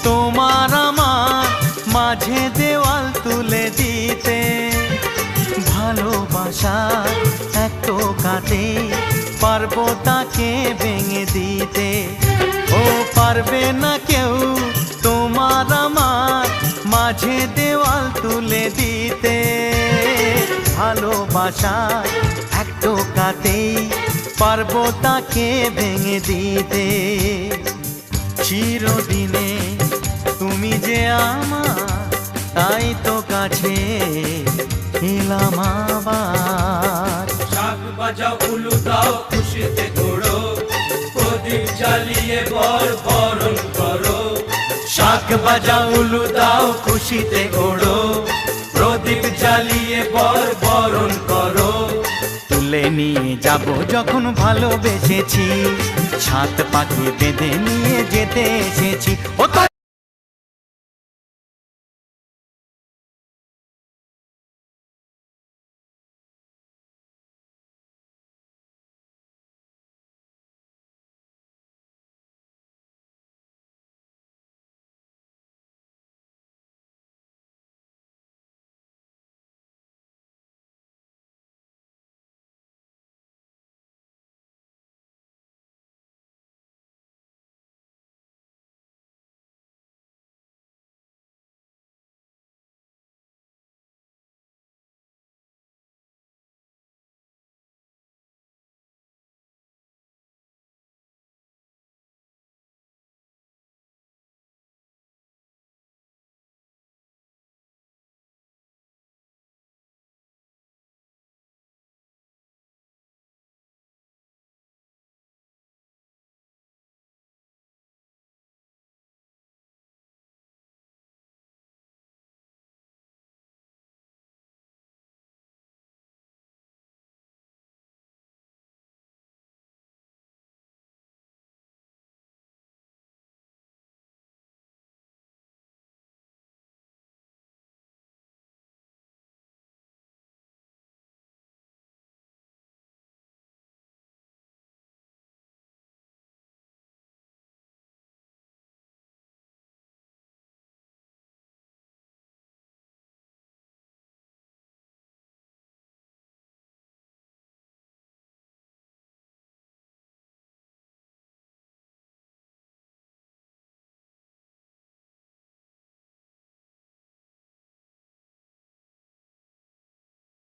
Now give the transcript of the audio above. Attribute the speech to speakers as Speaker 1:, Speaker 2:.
Speaker 1: তোমার আমার মাঝে দেওয়াল তুলে দিতে। ভালোবাসা এক টোকাতে পারবো তাকে ভেঙে দিতে। ও পারবে না কেউ তোমার আমার মাঝে দেওয়াল তুলে দিতে। ভালোবাসা এক টোকাতেই পারবো তাকে ভেঙে দিতে। চিরদিনে তুমি যে আমার, তাই তো কাছে এলাম আবার।
Speaker 2: শাক বাজাও উলু দাও খুশিতে ঘোড়ো, প্রদীপ জ্বালিয়ে বরণ করো।
Speaker 1: শাক বাজাও উলু দাও খুশিতে ঘোড়ো,
Speaker 2: প্রদীপ জ্বালিয়ে বরণ করো।
Speaker 1: তুলে নিয়ে যাব যখন ভালোবেসেছি, ছাদ পাখি বেঁধে নিয়ে যেতে এসেছি। ও